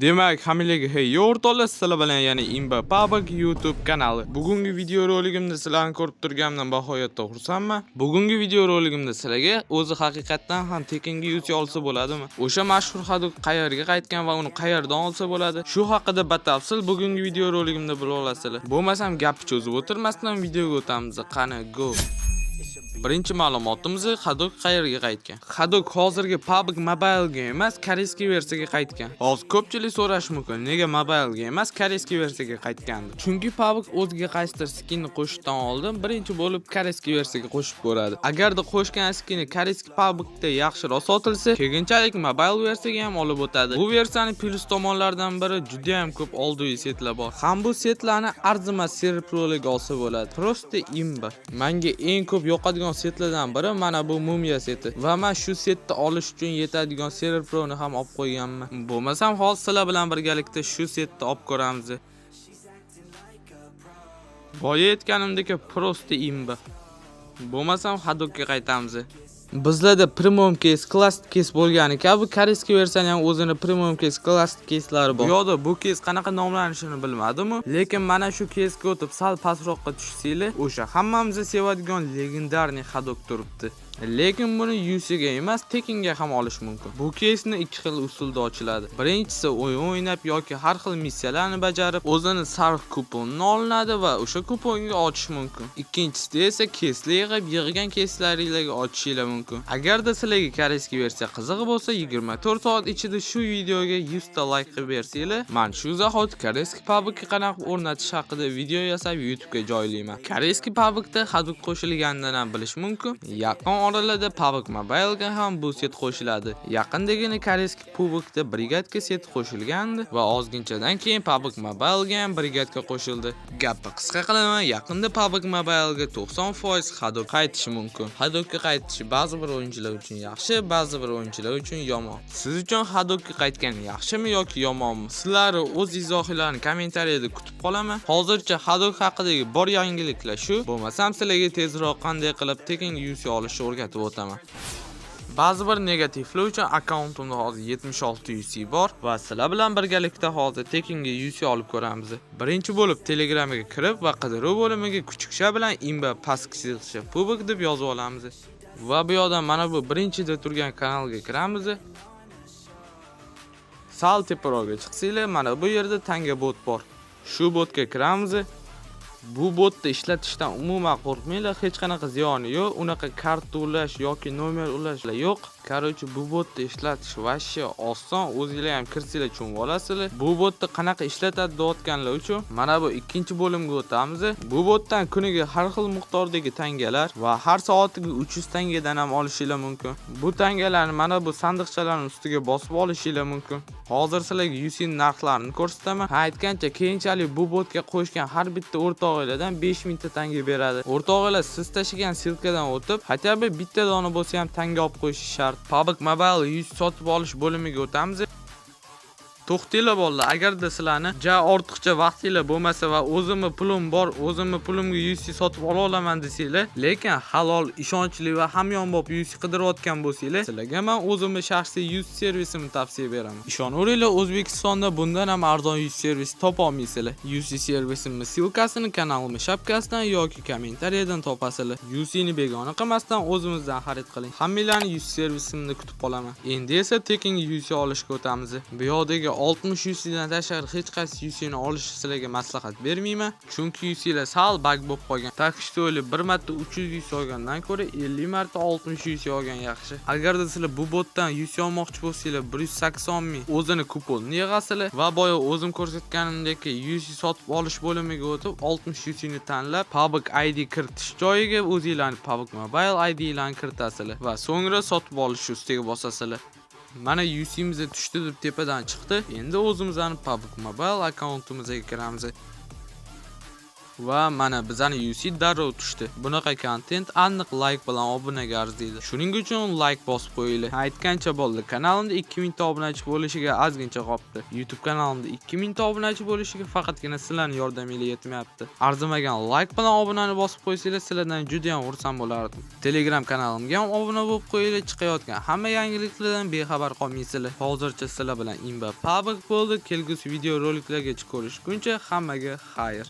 Demak, hammalarga hey o'rtoqlar, sizlar bilan yana Imba PUBG YouTube kanali. Bugungi video roligimda sizlarni ko'rib turganimdan bahoyatda xursandman. Bugungi video roligimda sizlarga o'zi haqiqatan ham Tekkenga yuz olsa bo'ladimi? O'sha mashhur Hadok qayerga qaytgan va uni qayerdan olsa bo'ladi? Shu haqida batafsil bugungi video roligimda bilib olasizlar. Bo'lmasam gapni cho'zib o'tirmasdan videoga o'tamiz. Qani go. Birinchi ma'lumotimiz Hadok qayerga qaytgan. Hadok hozirgi PUBG Mobile'ga emas, koreyskiy versiyaga qaytgan. Hozir ko'pchilik so'rash mumkin, nega Mobile'ga emas, koreyskiy versiyaga qaytgandi? Chunki PUBG o'ziga qaysidir skinni qo'shishdan oldin birinchi bo'lib koreyskiy versiyaga qo'shib ko'radi. Agarda qo'shgan skinni koreyskiy PUBGda yaxshiroq sotilsa, keyinchalik Mobile versiyaga ham olib o'tadi. Bu versiyaning plus tomonlaridan biri juda ham ko'p oldiy setlar bor. Ham bu setlarni arzimas Server Pro'ga olsa bo'ladi. Prosta imba. Menga eng ko'p yoqadigan setlardan biri mana bu Mumia seti va men shu setni olish uchun yetadigan Server Pro'ni ham olib qo'yganman. Bo'lmasam hozir sizlar bilan birgalikda shu setni olib ko'ramiz. Boya aytganimdek prosta imba. Bo'lmasam Hadokka qaytamiz. Bizlarda premium case, classic case bo'lgani kabi koreyskiy versiyaning ham o'zini premium case, classic case'lari bor. Yo'da bu case qanaqa nomlanishini bilmadim-ku, lekin mana shu case'ga o'tib sal pastroqqa tushsanglar, o'sha hammamiz sevadigan legendarniy Hadok turibdi. Lekin buni UC'ga emas, Tekkenga ham olish mumkin. Bu case'ni ikki xil usulda ochiladi. Birinchisi o'yin o'ynab yoki har xil missiyalarni bajarib, o'zini sarf kuponini olinadi va o'sha kuponga ochish mumkin. Ikkinchisida esa case'lar yig'gan case'laringizga ochishingiz mumkin. Agarda sizlarga koreyskiy versiya qiziq bo'lsa, 24 soat ichida shu videoga 100 ta like qilib bersanglar, men shu zahoti koreyskiy PUBGga qanaqa o'rnatish haqida video yasab YouTubega joylayman. Koreyskiy PUBGda Hadok qo'shilganidan ham bilish mumkin. Yaqin oralarda PUBG Mobile'ga ham bu set qo'shiladi. Yaqindagina koreyskiy PUBGda brigadga set qo'shilgandi va ozginchadan keyin PUBG Mobile'ga ham brigadga qo'shildi. Gapni qisqa qilaman, yaqinda PUBG Mobile'ga 90% Hadok qaytishi mumkin. Hadokka qaytishi ba'zi bir o'yinchilar uchun yaxshi, ba'zi bir o'yinchilar uchun yomon. Siz uchun Hadokka qaytgan yaxshimi yoki yomonmi? Sizlar o'z izohinglarni kommentariyada kutib qolaman. Hozircha Hadok haqidagi bor yangiliklar shu. Bo'lmasam sizlarga tezroq qanday qilib Tekkenga UC olishni o'rgatib o'taman. Ba'zi bir negativlar uchun akkauntimda hozir 76 UC bor va sizlar bilan birgalikda hozir Tekkenga UC olib ko'ramiz. Birinchi bo'lib Telegramga kirib va qidiruv bo'limiga kuchukcha bilan imba pasksilcha PUBG deb yozib olamiz. Va bu yerdan mana bu birinchida turgan kanalga kiramiz. Sal teparoqga chiqsanglar, mana bu yerda tanga bot bor. Shu botga kiramiz. Bu botni ishlatishdan umuman qo'rqmanglar, hech qanaqa ziyoni yo'q. Unaqa karta ulash yoki nomer ulashlar yo'q. Qarochi bu botni ishlatish vashshe oson, o'zingizlar ham kirsanglar tushunib olasizlar. Bu botni qanaqa ishlatadi deyotganlar uchun mana bu ikkinchi bo'limga o'tamiz. Bu botdan kuniga har xil miqdordagi tangalar va har soatiga 300 tangadan ham olishingiz mumkin. Bu tangalarni mana bu sandiqchalarning ustiga bosib olishingiz mumkin. Hozir sizlarga UC narxlarini ko'rsataman. Aytgancha keyinchalik bu botga qo'shgan har bitta o'rtog'ingizdan 5000 ta tanga beradi. O'rtog'inglar siz tashigan silkadan o'tib, hatto bitta dona bo'lsa ham tanga olib qo'yish shart. PUBG Mobile 100 sotib olish bo'limiga o'tamiz. To'xtinglar bolalar, agarda sizlarni ortiqcha vaqtinglar bo'lmasa va o'zimni pulim bor, o'zimni pulimga UC sotib ola olaman desanglar, lekin halol, ishonchli va hamyonbop UC qidirayotgan bo'lsanglar, sizlarga men o'zimni shaxsiy UC servisini tavsiya beraman. Ishonaveringlar, O'zbekistonda bundan ham arzon UC servis topa olmaysizlar. UC servisimning silkasini kanalimning shapkasidan yoki kommentariyadan topasizlar. UC ni begona qilmasdan o'zimizdan xarid qiling. Hammalarni UC servisimni kutib qolaman. Endi esa Tekkenga UC olishga o'tamiz. Bu yerdagi 60 UC dan tashqari hech qaysi UC ni olish sizlarga maslahat bermayman, chunki UC lar sal bug bo'lib qolgan. Takshto'li bir marta 300 UC olgandan ko'ra 50 marta 60 UC olgan yaxshi. Agarda sizlar bu botdan UC olmoqchi bo'lsanglar, 180 ming o'zini kuponini yig'asizlar va boya o'zim ko'rsatganimdek UC sotib olish bo'limiga o'tib 60 UC ni tanlab PUBG ID kiritish joyiga o'zingizlarning PUBG Mobile ID'larni kiritasizlar va so'ngra sotib olish ustiga bosasizlar. Mana UC'miz tushdi deb tepadan chiqdi. Endi o'zimizning PUBG Mobile akkauntimizga kiramiz. Va mana bizani UC darrov tushdi. Bunaqa kontent aniq like bilan obunaga arziydi. Shuning uchun like bosib qo'yinglar. Aytgancha bo'ldi. Kanalimda 2000 ta obunachi bo'lishiga ozgincha qolibdi. YouTube kanalimda 2000 ta obunachi bo'lishiga faqatgina sizlarning yordamingizlar yetmayapti. Arzimagan like bilan obunani bosib qo'ysanglar, sizlardan juda ham xursand bo'lardim. Telegram kanalimga ham obuna bo'lib qo'yinglar, chiqayotgan hamma yangiliklardan bexabar qolmaysizlar. Hozircha sizlar bilan Imba Public bo'ldi. Kelgusi video roliklarga ko'rishguncha hammaga xayr.